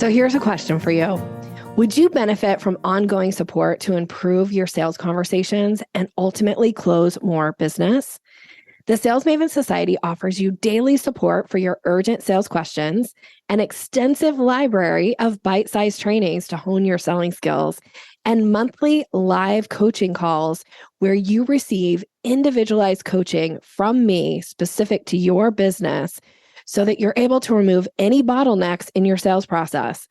So here's a question for you. Would you benefit from ongoing support to improve your sales conversations and ultimately close more business? The Sales Maven Society offers you daily support for your urgent sales questions, an extensive library of bite-sized trainings to hone your selling skills, and monthly live coaching calls where you receive individualized coaching from me specific to your business so that you're able to remove any bottlenecks in your sales process.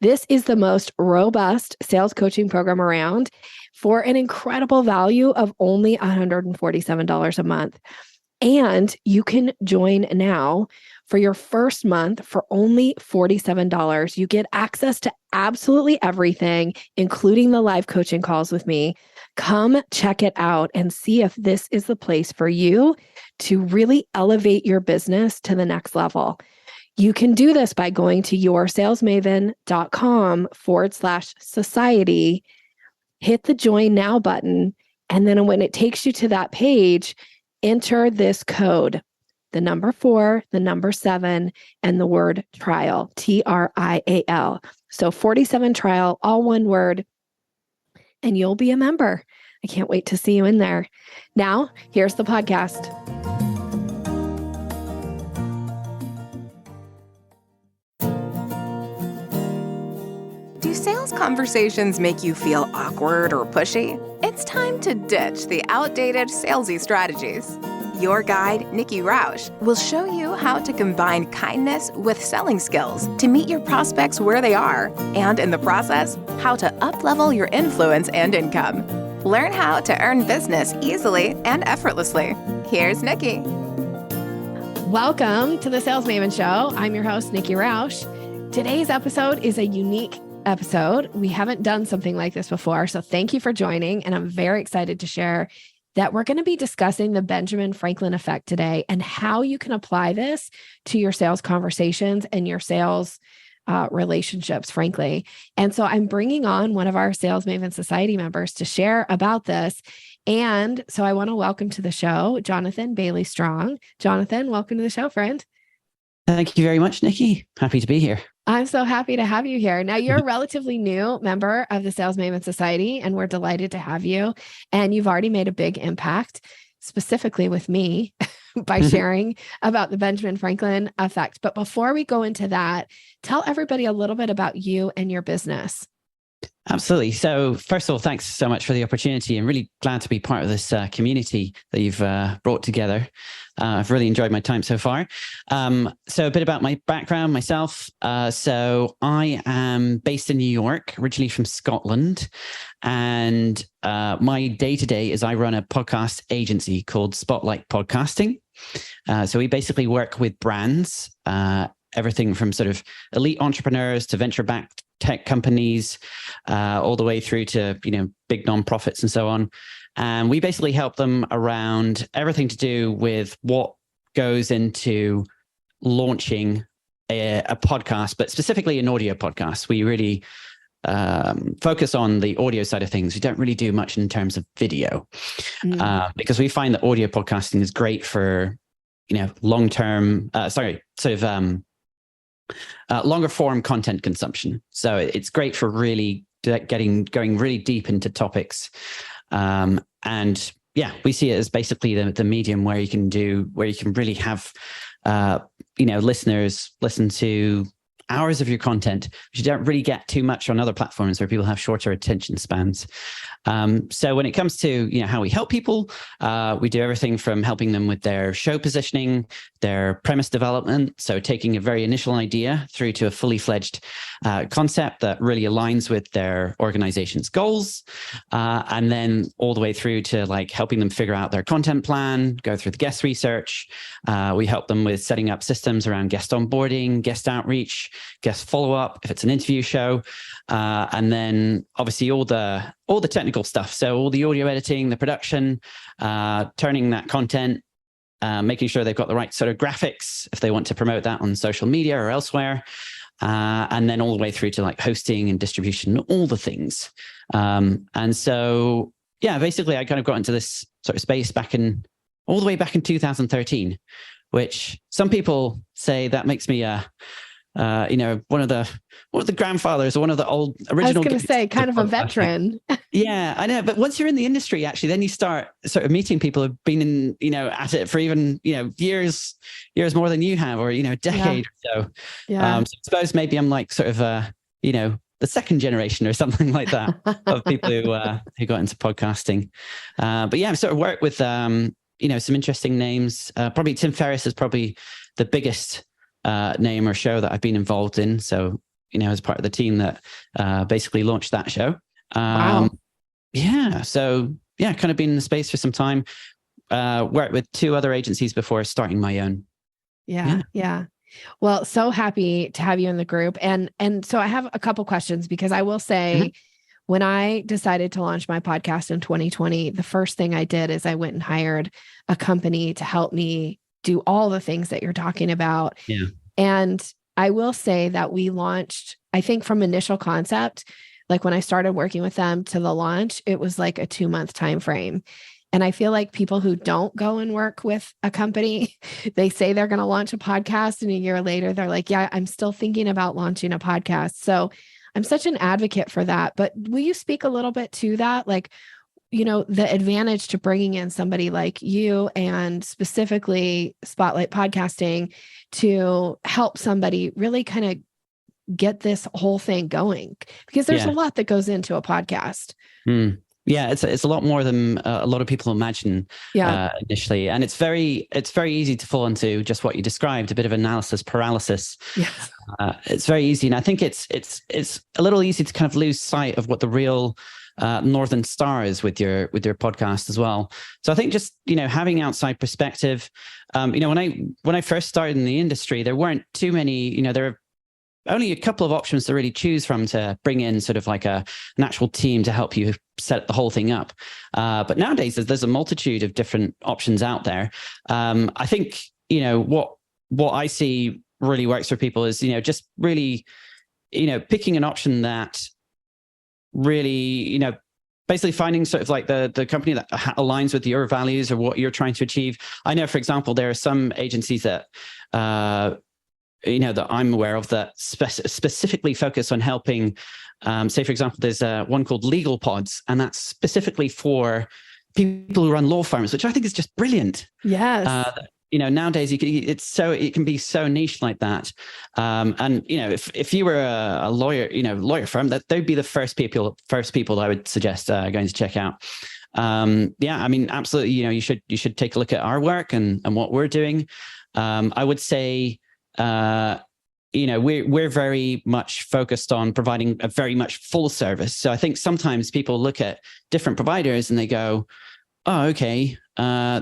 This is the most robust sales coaching program around for an incredible value of only $147 a month. And you can join now for your first month for only $47. You get access to absolutely everything, including the live coaching calls with me. Come check it out and see if this is the place for you to really elevate your business to the next level. You can do this by going to yoursalesmaven.com/society, hit the join now button. And then when it takes you to that page, enter this code, the number 4, the number 7, and the word trial, TRIAL. So 47 trial, all one word, and you'll be a member. I can't wait to see you in there. Now, here's the podcast. Do sales conversations make you feel awkward or pushy? It's time to ditch the outdated salesy strategies. Your guide, Nikki Roush, will show you how to combine kindness with selling skills to meet your prospects where they are, and in the process, how to up-level your influence and income. Learn how to earn business easily and effortlessly. Here's Nikki. Welcome to the Sales Maven Show. I'm your host, Nikki Roush. Today's episode is a unique episode. We haven't done something like this before, so thank you for joining. And I'm very excited to share that we're going to be discussing the Benjamin Franklin effect today and how you can apply this to your sales conversations and your sales relationships, frankly. And so I'm bringing on one of our Sales Maven Society members to share about this. And so I want to welcome to the show, Jonathan Baillie Strong. Jonathan, welcome to the show, friend. Thank you very much, Nikki. Happy to be here. I'm so happy to have you here. Now, you're a relatively new member of the Sales Maven Society, and we're delighted to have you. And you've already made a big impact, specifically with me, by sharing about the Benjamin Franklin effect. But before we go into that, tell everybody a little bit about you and your business. Absolutely. So first of all, thanks so much for the opportunity. I'm really glad to be part of this community that you've brought together. I've really enjoyed my time so far. So a bit about my background, myself. So I am based in New York, originally from Scotland. And my day-to-day is I run a podcast agency called Spotlight Podcasting. So we basically work with brands, everything from sort of elite entrepreneurs to venture-backed tech companies, all the way through to, big nonprofits and so on. And we basically help them around everything to do with what goes into launching a podcast, but specifically an audio podcast. We really focus on the audio side of things. We don't really do much in terms of video, because we find that audio podcasting is great for, long-term, longer form content consumption. So it's great for really going really deep into topics. And yeah, we see it as basically the medium where you can really have, listeners listen to hours of your content, which you don't really get too much on other platforms where people have shorter attention spans. So when it comes to, how we help people, we do everything from helping them with their show positioning, their premise development. So taking a very initial idea through to a fully fledged concept that really aligns with their organization's goals. And then all the way through to helping them figure out their content plan, go through the guest research. We help them with setting up systems around guest onboarding, guest outreach, guest follow-up, if it's an interview show. And then obviously all the technical stuff. So all the audio editing, the production, turning that content, making sure they've got the right sort of graphics if they want to promote that on social media or elsewhere. And then all the way through to hosting and distribution, all the things. And so, yeah, basically I kind of got into this sort of space all the way back in 2013, which some people say that makes me one of the grandfathers or one of the old original. I was going to say, kind of a veteran. Yeah, I know. But once you're in the industry, actually, then you start sort of meeting people who've been at it for even, years more than you have, or, a decade or so. Yeah. So I suppose maybe I'm like sort of, the second generation or something like that of people who got into podcasting. But yeah, I've sort of worked with, some interesting names. Probably Tim Ferriss is probably the biggest name or show that I've been involved in. So, as part of the team that basically launched that show. Wow. Yeah. So yeah, kind of been in the space for some time. Worked with 2 other agencies before starting my own. Yeah. Well, so happy to have you in the group. And so I have a couple questions, because I will say, when I decided to launch my podcast in 2020, the first thing I did is I went and hired a company to help me do all the things that you're talking about. Yeah. And I will say that we launched, I think, from initial concept, like when I started working with them to the launch, it was like a 2-month time frame. And I feel like people who don't go and work with a company, they say they're going to launch a podcast, and a year later, they're like, yeah, I'm still thinking about launching a podcast. So I'm such an advocate for that. But will you speak a little bit to that? Like, the advantage to bringing in somebody like you, and specifically Spotlight Podcasting, to help somebody really kind of get this whole thing going, because there's a lot that goes into a podcast. Yeah, it's a lot more than a lot of people imagine initially, and it's very easy to fall into just what you described, a bit of analysis paralysis. Yes. It's very easy, and I think it's a little easy to kind of lose sight of what the real northern star is with your podcast as well. So I think just having outside perspective. When I first started in the industry, there weren't too many. There are only a couple of options to really choose from to bring in sort of like an actual team to help you set the whole thing up. But nowadays there's a multitude of different options out there. I think, what I see really works for people is, just really, picking an option that really, basically finding sort of like the company that aligns with your values or what you're trying to achieve. I know, for example, there are some agencies that, that I'm aware of that specifically focus on helping, say, for example, there's one called Legal Pods, and that's specifically for people who run law firms, which I think is just brilliant. Yes. Nowadays it can be so niche like that. And if you were a lawyer, lawyer firm, that they'd be the first people that I would suggest going to check out. Absolutely. You should take a look at our work and what we're doing. I would say, we're very much focused on providing a very much full service. So I think sometimes people look at different providers and they go, oh, okay,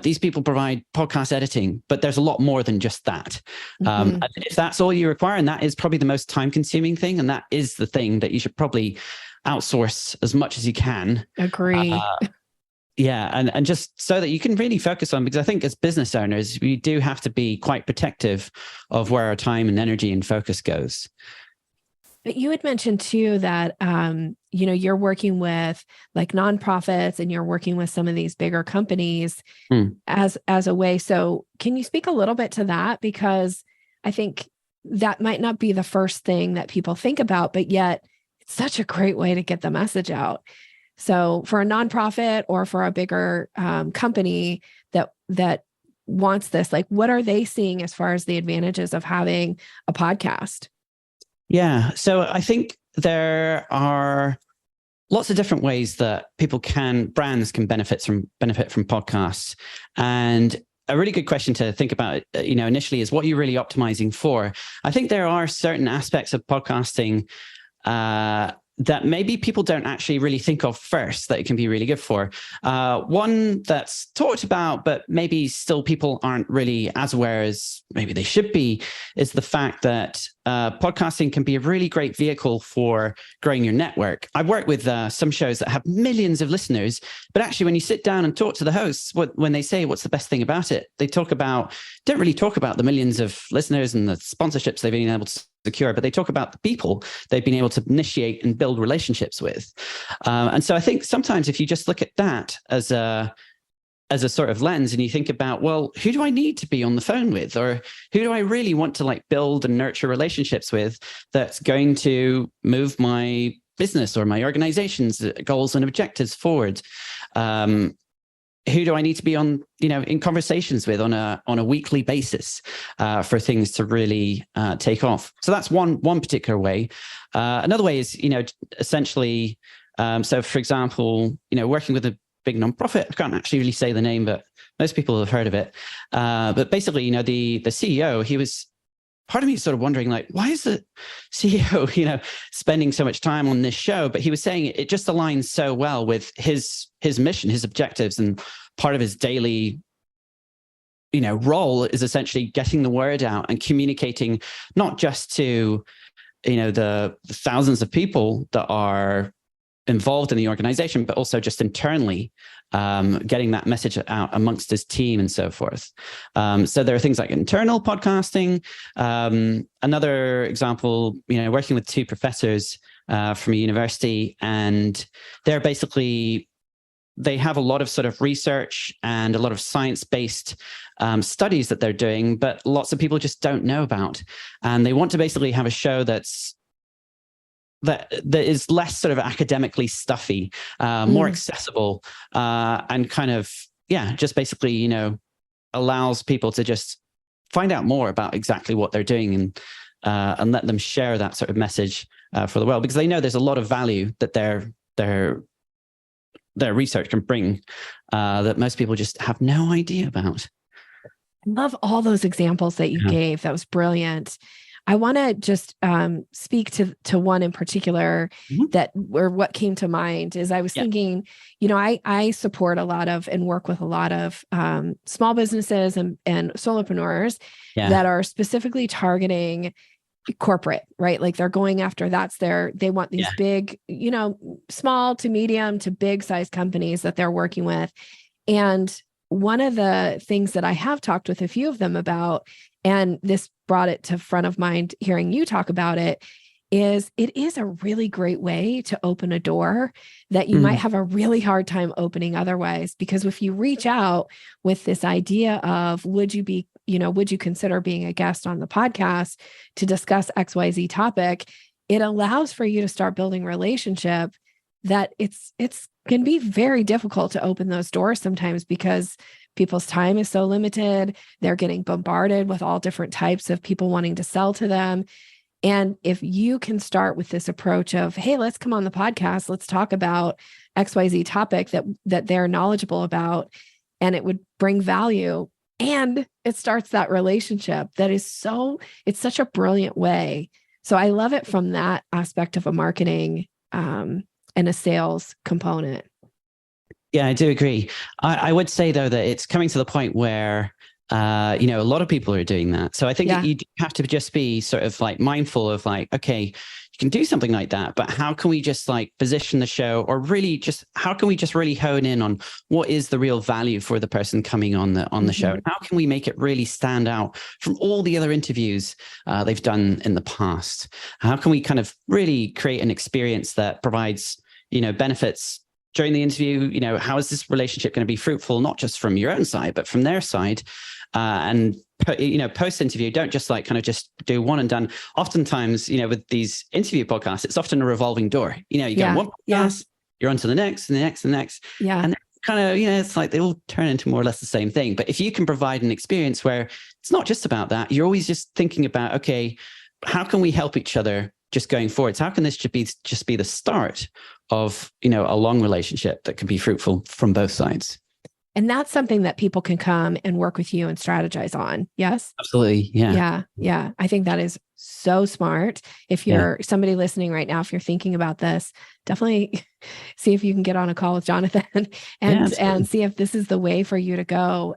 these people provide podcast editing, but there's a lot more than just that. If that's all you require, and that is probably the most time consuming thing, and that is the thing that you should probably outsource as much as you can. Agree. And just so that you can really focus on, because I think as business owners, we do have to be quite protective of where our time and energy and focus goes. But you had mentioned too that, you're working with like nonprofits, and you're working with some of these bigger companies as a way. So can you speak a little bit to that? Because I think that might not be the first thing that people think about, but yet it's such a great way to get the message out. So for a nonprofit or for a bigger company that wants this, like, what are they seeing as far as the advantages of having a podcast? Yeah. So I think there are lots of different ways that brands can benefit from podcasts. And a really good question to think about, initially is what you're really optimizing for. I think there are certain aspects of podcasting that maybe people don't actually really think of first that it can be really good for. One that's talked about, but maybe still people aren't really as aware as maybe they should be, is the fact that podcasting can be a really great vehicle for growing your network. I work with some shows that have millions of listeners, but actually when you sit down and talk to the hosts, when they say what's the best thing about it, they don't really talk about the millions of listeners and the sponsorships they've been able to secure, but they talk about the people they've been able to initiate and build relationships with. And so I think sometimes if you just look at that as as a sort of lens, and you think about, well, who do I need to be on the phone with, or who do I really want to like build and nurture relationships with that's going to move my business or my organization's goals and objectives forward? Who do I need to be on, in conversations with on a weekly basis for things to really take off? So that's one particular way. Another way is, essentially, so for example, working with a big nonprofit. I can't actually really say the name, but most people have heard of it. But basically, the CEO, he was, part of me is sort of wondering, like, why is the CEO, spending so much time on this show? But he was saying it just aligns so well with his mission, his objectives, and part of his daily, role is essentially getting the word out and communicating not just to, the thousands of people that are involved in the organization, but also just internally, getting that message out amongst his team and so forth. So there are things like internal podcasting. Another example, working with two professors from a university, and they're basically, they have a lot of sort of research and a lot of science-based studies that they're doing, but lots of people just don't know about. And they want to basically have a show that is less sort of academically stuffy, more accessible, and kind of, just basically, allows people to just find out more about exactly what they're doing, and let them share that sort of message for the world, because they know there's a lot of value that their research can bring that most people just have no idea about. I love all those examples that you gave. That was brilliant. I want to just speak to one in particular or what came to mind is I was thinking, I support a lot of and work with a lot of small businesses and solopreneurs that are specifically targeting corporate, right? Like they're going after, they want these big, small to medium to big size companies that they're working with. And one of the things that I have talked with a few of them about, and this brought it to front of mind hearing you talk about it, is it is a really great way to open a door that you might have a really hard time opening otherwise. Because if you reach out with this idea of, would you consider being a guest on the podcast to discuss XYZ topic, it allows for you to start building relationship that it's can be very difficult to open those doors sometimes because people's time is so limited. They're getting bombarded with all different types of people wanting to sell to them. And if you can start with this approach of, hey, let's come on the podcast, let's talk about XYZ topic that they're knowledgeable about, and it would bring value, and it starts that relationship it's such a brilliant way. So I love it from that aspect of a marketing and a sales component. Yeah, I do agree. I would say, though, that it's coming to the point where, a lot of people are doing that. So I think you have to just be sort of like mindful of like, okay, you can do something like that, but how can we just like position the show, or really just how can we just really hone in on what is the real value for the person coming on the show? And how can we make it really stand out from all the other interviews they've done in the past? How can we kind of really create an experience that provides, benefits during the interview? How is this relationship going to be fruitful, not just from your own side, but from their side? And post interview, don't just like kind of just do one and done. Oftentimes, with these interview podcasts, it's often a revolving door. You get one podcast, you're on to the next and the next and the next. Yeah. And kind of, it's like they all turn into more or less the same thing. But if you can provide an experience where it's not just about that, you're always just thinking about, okay, how can we help each other just going forward? So how can this just be the start of, a long relationship that can be fruitful from both sides? And that's something that people can come and work with you and strategize on. Yes? Absolutely. Yeah. Yeah. I think that is so smart. If you're somebody listening right now, if you're thinking about this, definitely see if you can get on a call with Jonathan and see if this is the way for you to go.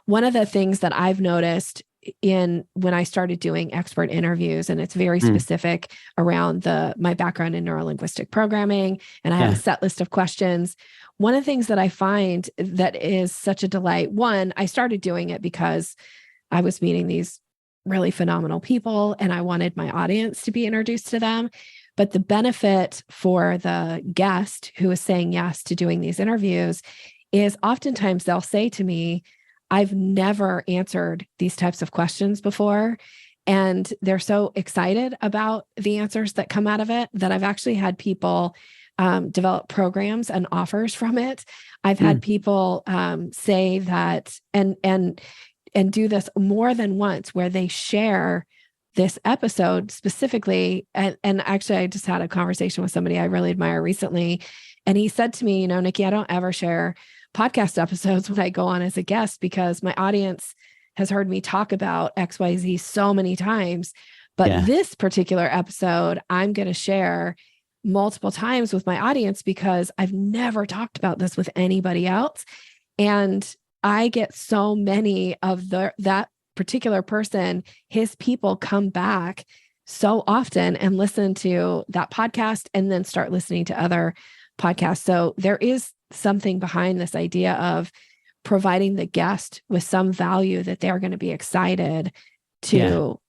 One of the things that I've noticed when I started doing expert interviews, and it's very specific around my background in neurolinguistic programming, and I have a set list of questions. One of the things that I find that is such a delight, one, I started doing it because I was meeting these really phenomenal people and I wanted my audience to be introduced to them. But the benefit for the guest who is saying yes to doing these interviews is oftentimes they'll say to me, I've never answered these types of questions before. And they're so excited about the answers that come out of it that I've actually had people develop programs and offers from it. I've had people say that and do this more than once, where they share this episode specifically. And actually, I just had a conversation with somebody I really admire recently. And he said to me, Nikki, I don't ever share podcast episodes when I go on as a guest because my audience has heard me talk about XYZ so many times. But this particular episode, I'm going to share multiple times with my audience because I've never talked about this with anybody else. And I get so many of that particular person, his people come back so often and listen to that podcast and then start listening to other podcasts. So there is something behind this idea of providing the guest with some value that they're going to be excited to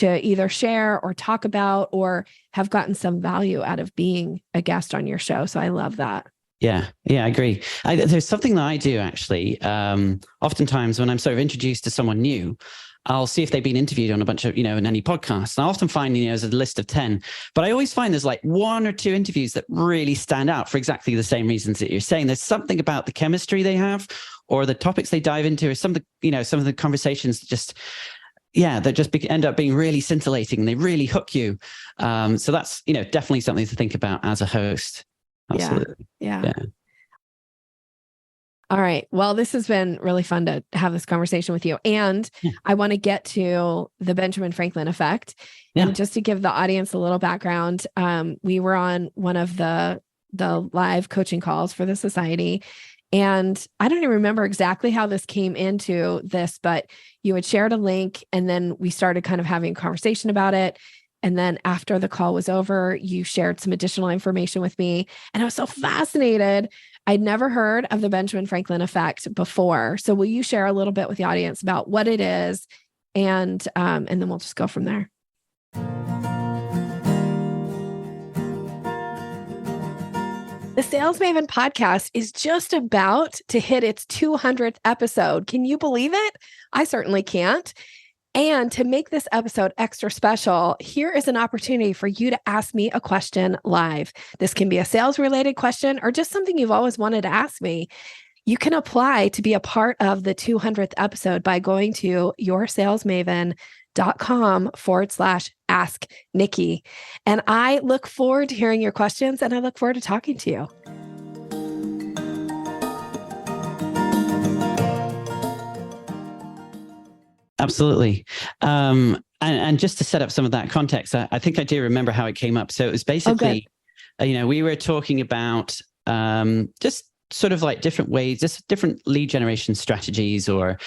either share or talk about or have gotten some value out of being a guest on your show. So I love that. Yeah, I agree. There's something that I do actually. Oftentimes when I'm sort of introduced to someone new, I'll see if they've been interviewed on a bunch of, in any podcasts. And I often find, there's a list of 10, but I always find there's like 1 or 2 interviews that really stand out for exactly the same reasons that you're saying. There's something about the chemistry they have or the topics they dive into or some of the conversations that end up being really scintillating and they really hook you. So that's, definitely something to think about as a host. Absolutely. Yeah. All right. Well, this has been really fun to have this conversation with you. And I want to get to the Benjamin Franklin effect. And just to give the audience a little background, we were on one of the live coaching calls for the society. And I don't even remember exactly how this came into this, but you had shared a link and then we started kind of having a conversation about it. And then after the call was over, you shared some additional information with me. And I was so fascinated. I'd never heard of the Benjamin Franklin effect before. So will you share a little bit with the audience about what it is? And then we'll just go from there. The Sales Maven podcast is just about to hit its 200th episode. Can you believe it? I certainly can't. And to make this episode extra special, here is an opportunity for you to ask me a question live. This can be a sales-related question or just something you've always wanted to ask me. You can apply to be a part of the 200th episode by going to yoursalesmaven.com/ask Nikki. And I look forward to hearing your questions and I look forward to talking to you. Absolutely. And just to set up some of that context, I think I do remember how it came up. So it was basically, we were talking about just sort of like different ways, just different lead generation strategies or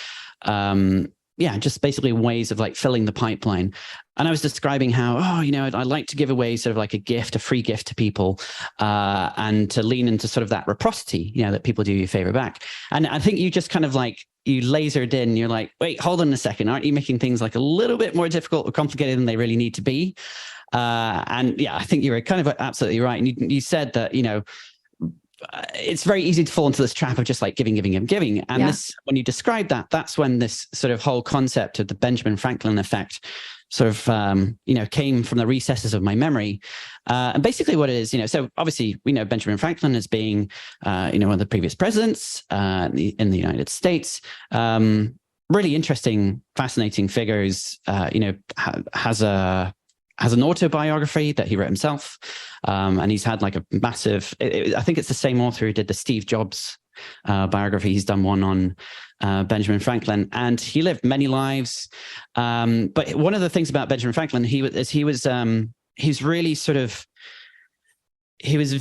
just basically ways of like filling the pipeline. And I was describing how, I'd like to give away sort of like a free gift to people and to lean into sort of that reciprocity, that people do you a favor back. And I think you just kind of like, you lasered in, you're like, wait, hold on a second. Aren't you making things like a little bit more difficult or complicated than they really need to be? I think you were kind of absolutely right. And you said that, it's very easy to fall into this trap of just like giving. And this, when you describe that, that's when this sort of whole concept of the Benjamin Franklin effect sort of, came from the recesses of my memory. And basically what it is, so obviously we know Benjamin Franklin as being, one of the previous presidents in the United States. Really interesting, fascinating figures, has an autobiography that he wrote himself. And he's had like a massive, I think it's the same author who did the Steve Jobs biography. He's done one on Benjamin Franklin, and he lived many lives. But one of the things about Benjamin Franklin, he was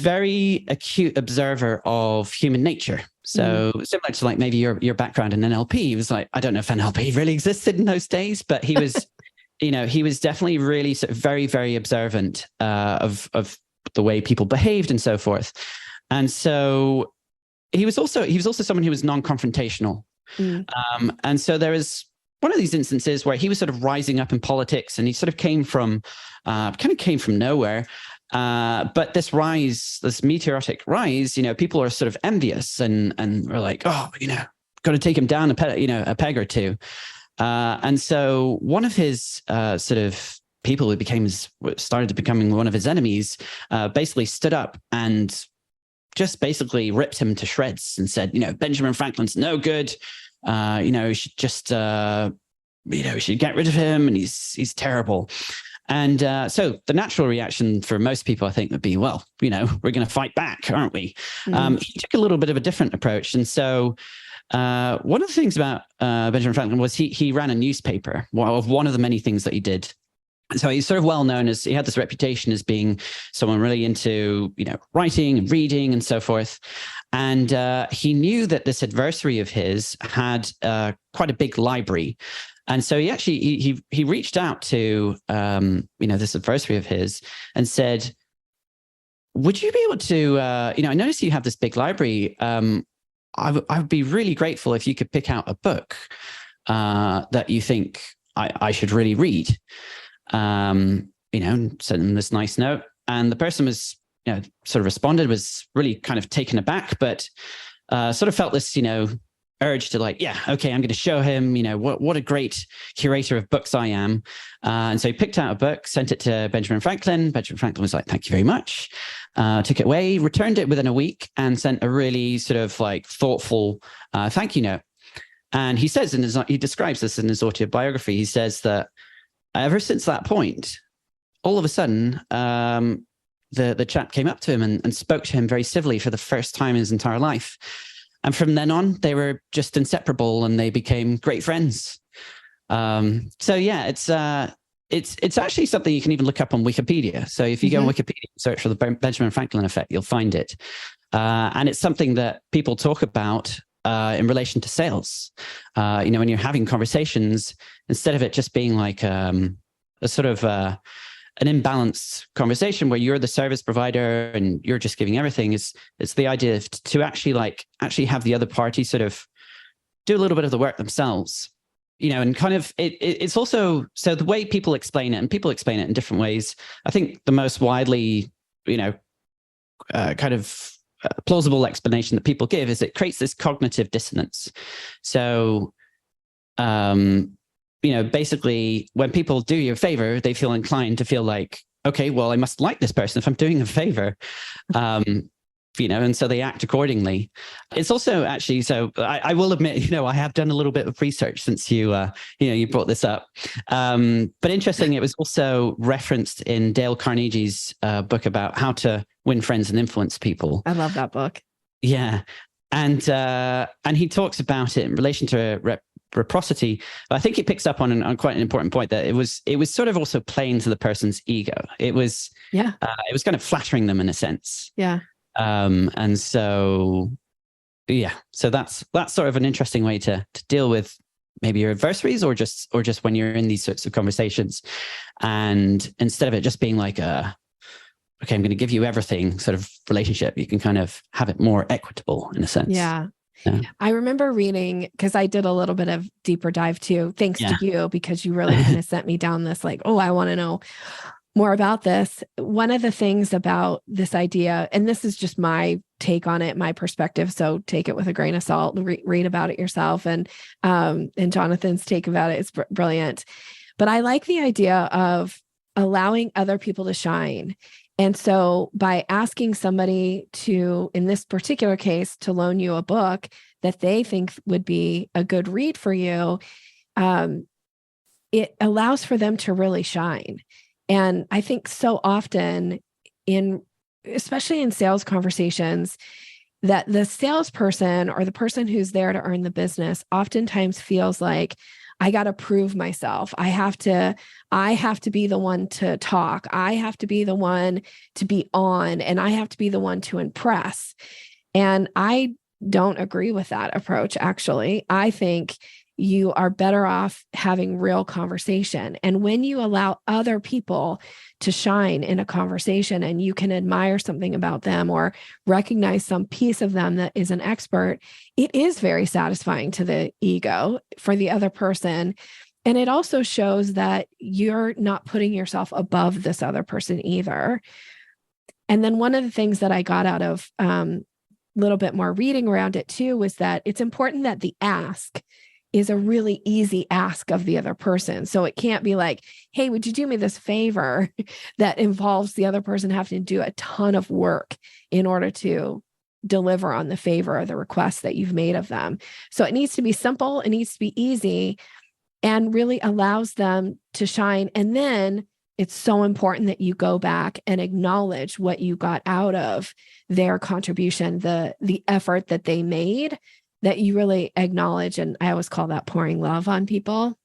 very acute observer of human nature. So similar to like maybe your background in NLP, he was like, I don't know if NLP really existed in those days, but he was, he was definitely really sort of very, very observant of the way people behaved and so forth. And so he was also someone who was non-confrontational. And so there was one of these instances where he was sort of rising up in politics, and he sort of came from nowhere. But this rise, this meteoric rise, people are sort of envious and are like, oh, got to take him down a peg or two. And so one of his sort of people who started to becoming one of his enemies, basically stood up and just basically ripped him to shreds and said, Benjamin Franklin's no good. We should just, we should get rid of him, and he's terrible. And so the natural reaction for most people, I think, would be, well, we're going to fight back, aren't we? He took a little bit of a different approach. And so one of the things about Benjamin Franklin was he ran a newspaper, one of the many things that he did. So he's sort of well known as, he had this reputation as being someone really into, writing and reading and so forth. And he knew that this adversary of his had quite a big library. And so he actually, he reached out to, this adversary of his and said, would you be able to, I noticed you have this big library. I would be really grateful if you could pick out a book that you think I should really read. Sent him this nice note, and the person was, sort of responded, was really kind of taken aback, but sort of felt this, urge to like, yeah, okay, I'm going to show him, what a great curator of books I am. And so he picked out a book, sent it to Benjamin Franklin. Benjamin Franklin was like, thank you very much. Took it away, returned it within a week, and sent a really sort of like thoughtful thank you note. And he says he describes this in his autobiography. He says that ever since that point, all of a sudden, the chap came up to him and spoke to him very civilly for the first time in his entire life. And from then on, they were just inseparable, and they became great friends. So yeah, it's actually something you can even look up on Wikipedia. So if you go on Wikipedia, search for the Benjamin Franklin effect, you'll find it. And it's something that people talk about in relation to sales. When you're having conversations, instead of it just being like a sort of an imbalanced conversation where you're the service provider and you're just giving everything, it's the idea of to actually have the other party sort of do a little bit of the work themselves, and kind of it's also, so the way people explain it, and people explain it in different ways. I think the most widely, kind of plausible explanation that people give is it creates this cognitive dissonance. So, basically when people do you a favor, they feel inclined to feel like, okay, well, I must like this person if I'm doing a favor, and so they act accordingly. It's also actually, so I will admit, I have done a little bit of research since you brought this up. But interesting, it was also referenced in Dale Carnegie's book about how to win friends and influence people. I love that book. Yeah. And he talks about it in relation to reciprocity. But I think he picks up on quite an important point, that it was sort of also playing to the person's ego. It was kind of flattering them in a sense. Yeah. And so, yeah, so that's sort of an interesting way to deal with maybe your adversaries, or just when you're in these sorts of conversations, and instead of it just being like okay, I'm going to give you everything sort of relationship, you can kind of have it more equitable in a sense. Yeah. I remember reading, because I did a little bit of deeper dive too, thanks to you, because you really kind of sent me down this like, oh, I want to know more about this. One of the things about this idea, and this is just my take on it, my perspective, so take it with a grain of salt, read about it yourself. And Jonathan's take about it is brilliant. But I like the idea of allowing other people to shine. And so by asking somebody to, in this particular case, to loan you a book that they think would be a good read for you, it allows for them to really shine. And I think so often especially in sales conversations, that the salesperson or the person who's there to earn the business oftentimes feels like, I got to prove myself. I have to be the one to talk. I have to be the one to be on, and I have to be the one to impress. And I don't agree with that approach. Actually, I think you are better off having real conversation. And when you allow other people to shine in a conversation, and you can admire something about them or recognize some piece of them that is an expert, it is very satisfying to the ego for the other person. And it also shows that you're not putting yourself above this other person either. And then one of the things that I got out of a little bit more reading around it too was that it's important that the ask is a really easy ask of the other person. So it can't be like, hey, would you do me this favor that involves the other person having to do a ton of work in order to deliver on the favor or the request that you've made of them. So it needs to be simple. It needs to be easy and really allows them to shine. And then it's so important that you go back and acknowledge what you got out of their contribution, the effort that they made, that you really acknowledge. And I always call that pouring love on people.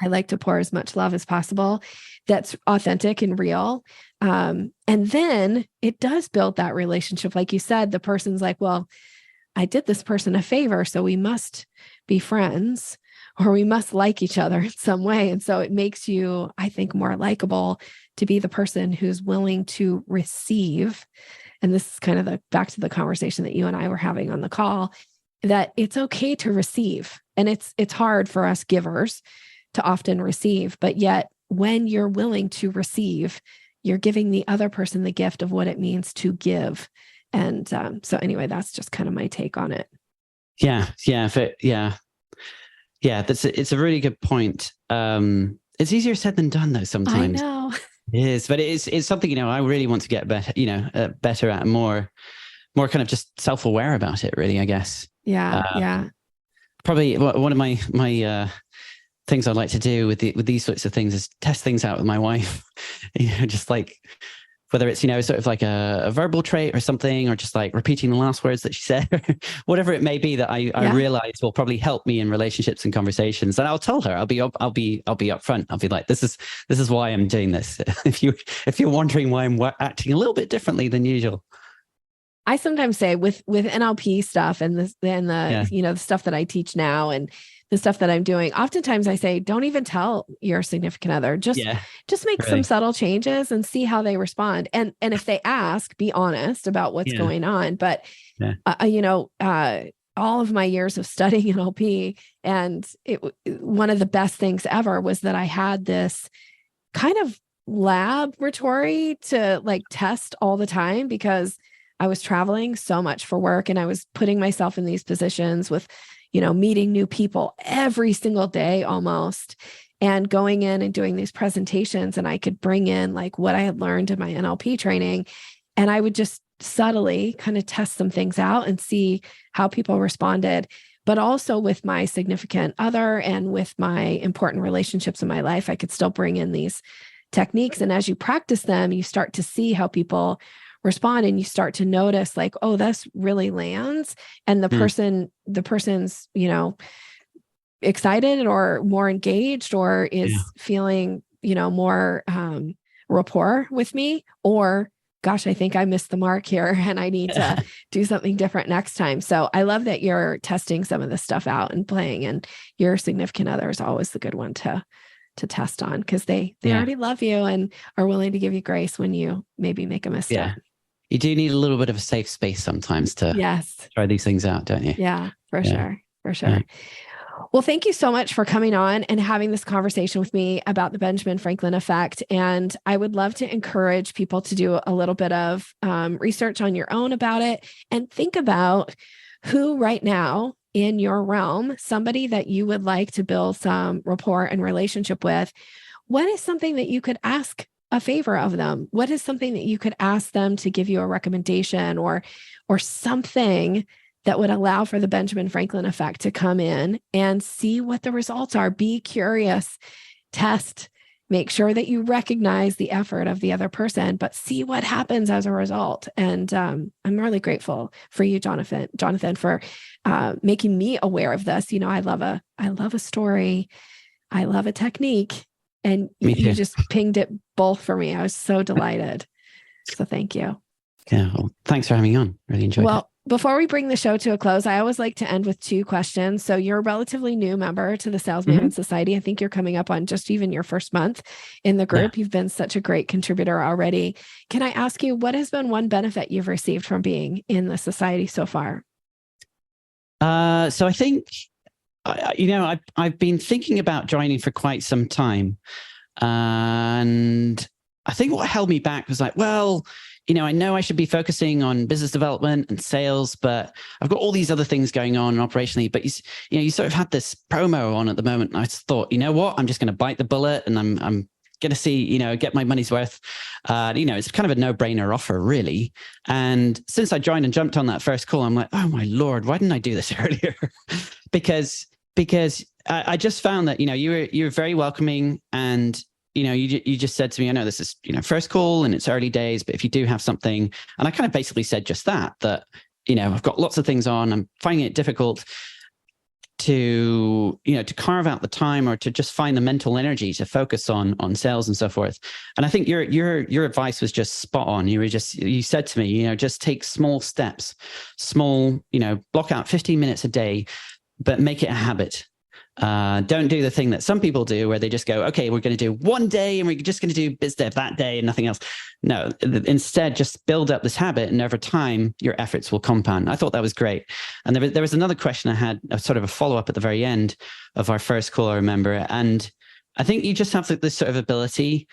I like to pour as much love as possible that's authentic and real. And then it does build that relationship. Like you said, the person's like, well, I did this person a favor, so we must be friends or we must like each other in some way. And so it makes you, I think, more likable to be the person who's willing to receive. And this is kind of back to the conversation that you and I were having on the call, that it's okay to receive. And it's hard for us givers to often receive, but yet when you're willing to receive, you're giving the other person the gift of what it means to give. And so anyway, that's just kind of my take on it. Yeah. It's a really good point. It's easier said than done though sometimes. I know. It is, but it's something, I really want to get better, better at, more kind of just self-aware about it, really, I guess. Yeah. Probably one of my things I'd like to do with these sorts of things is test things out with my wife, just like whether it's, sort of like a verbal trait or something, or just like repeating the last words that she said, whatever it may be that I realize will probably help me in relationships and conversations. And I'll tell her, I'll be upfront. I'll be like, this is why I'm doing this. If you're wondering why I'm acting a little bit differently than usual. I sometimes say with NLP stuff and the stuff that I teach now and the stuff that I'm doing, oftentimes I say, don't even tell your significant other, just make some subtle changes and see how they respond. And if they ask, be honest about what's going on. But, all of my years of studying NLP, and one of the best things ever was that I had this kind of laboratory to like test all the time, because I was traveling so much for work and I was putting myself in these positions with, meeting new people every single day almost, and going in and doing these presentations. And I could bring in like what I had learned in my NLP training. And I would just subtly kind of test some things out and see how people responded. But also with my significant other and with my important relationships in my life, I could still bring in these techniques. And as you practice them, you start to see how people respond, and you start to notice like, oh, this really lands. And the person's, excited or more engaged or is feeling, more rapport with me, or gosh, I think I missed the mark here and I need to do something different next time. So I love that you're testing some of this stuff out and playing, and your significant other is always the good one to test on, because they already love you and are willing to give you grace when you maybe make a mistake. Yeah. You do need a little bit of a safe space sometimes to try these things out, don't you? Yeah, for sure. Yeah. Well, thank you so much for coming on and having this conversation with me about the Benjamin Franklin effect. And I would love to encourage people to do a little bit of research on your own about it, and think about who right now in your realm, somebody that you would like to build some rapport and relationship with. What is something that you could ask a favor of them? What is something that you could ask them to give you a recommendation or something that would allow for the Benjamin Franklin effect to come in, and see what the results are? Be curious, test, make sure that you recognize the effort of the other person, but see what happens as a result. And I'm really grateful for you, Jonathan, for making me aware of this. I love a story. I love a technique. And you just pinged it both for me. I was so delighted. So thank you. Yeah. Well, thanks for having me on. Really enjoyed it. Before we bring the show to a close, I always like to end with 2 questions. So you're a relatively new member to the Sales Maven Society. I think you're coming up on just even your first month in the group. Yeah. You've been such a great contributor already. Can I ask you, what has been one benefit you've received from being in the society so far? So I think, I've been thinking about joining for quite some time, and I think what held me back was like, well, I know I should be focusing on business development and sales, but I've got all these other things going on operationally. But you sort of had this promo on at the moment. And I just thought, you know what, I'm just going to bite the bullet, and I'm going to see, get my money's worth. It's kind of a no-brainer offer, really. And since I joined and jumped on that first call, I'm like, oh my Lord, why didn't I do this earlier? because I just found that, you were very welcoming, and you just said to me, I know this is, first call and it's early days, but if you do have something, and I kind of basically said just that, I've got lots of things on, I'm finding it difficult to carve out the time or to just find the mental energy to focus on sales and so forth. And I think your advice was just spot on. You said to me, just take small steps, block out 15 minutes a day, but make it a habit. Don't do the thing that some people do where they just go, okay, we're going to do one day and we're just going to do biz dev that day and nothing else. No, instead just build up this habit, and over time your efforts will compound. I thought that was great. And there was another question I had, a sort of a follow-up at the very end of our first call, I remember. And I think you just have this sort of ability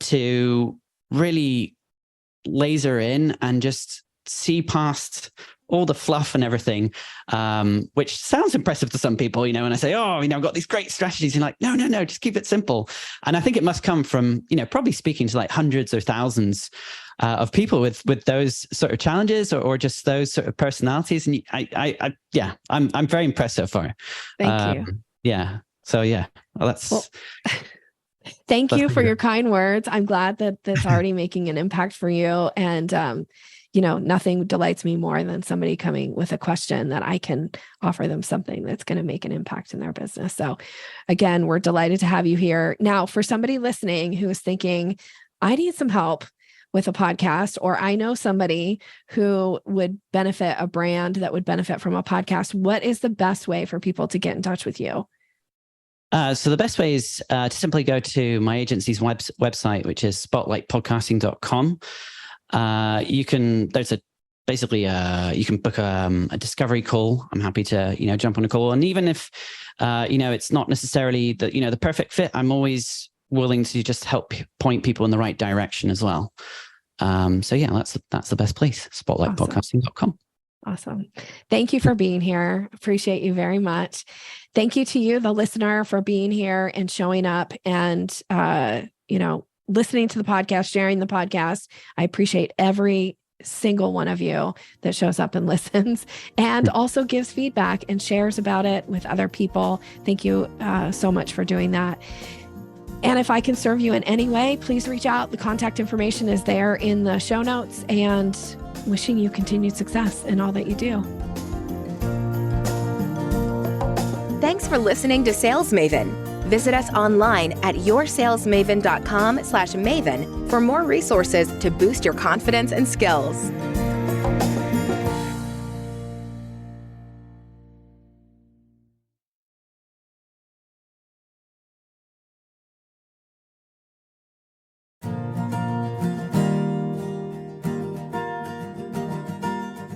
to really laser in and just see past all the fluff and everything, which sounds impressive to some people, when I say, oh, I've got these great strategies, and like, no, just keep it simple. And I think it must come from, probably speaking to like hundreds or thousands of people with those sort of challenges or just those sort of personalities. And I'm very impressed so far. Thank you. Yeah. So yeah, well, thank you for your kind words. I'm glad that that's already making an impact for you. And, nothing delights me more than somebody coming with a question that I can offer them something that's going to make an impact in their business. So again, we're delighted to have you here. Now, for somebody listening who is thinking, I need some help with a podcast, or I know somebody who would benefit, a brand that would benefit from a podcast, what is the best way for people to get in touch with you? So the best way is to simply go to my agency's website, which is spotlightpodcasting.com. You can book a discovery call. I'm happy to, jump on a call. And even if, it's not necessarily the perfect fit, I'm always willing to just help point people in the right direction as well. So yeah, that's the best place, spotlightpodcasting.com. Awesome. Thank you for being here. Appreciate you very much. Thank you to you, the listener, for being here and showing up and, listening to the podcast, sharing the podcast. I appreciate every single one of you that shows up and listens and also gives feedback and shares about it with other people. Thank you so much for doing that. And if I can serve you in any way, please reach out. The contact information is there in the show notes, and wishing you continued success in all that you do. Thanks for listening to Sales Maven. Visit us online at yoursalesmaven.com/maven for more resources to boost your confidence and skills.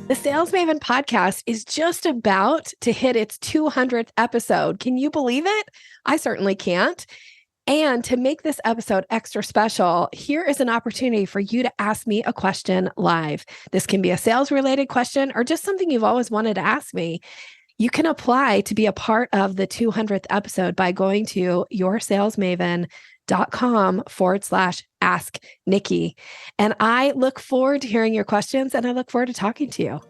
The Sales Maven podcast is just about to hit its 200th episode. Can you believe it? I certainly can't. And to make this episode extra special, here is an opportunity for you to ask me a question live. This can be a sales-related question or just something you've always wanted to ask me. You can apply to be a part of the 200th episode by going to yoursalesmaven.com/ask Nikki. And I look forward to hearing your questions, and I look forward to talking to you.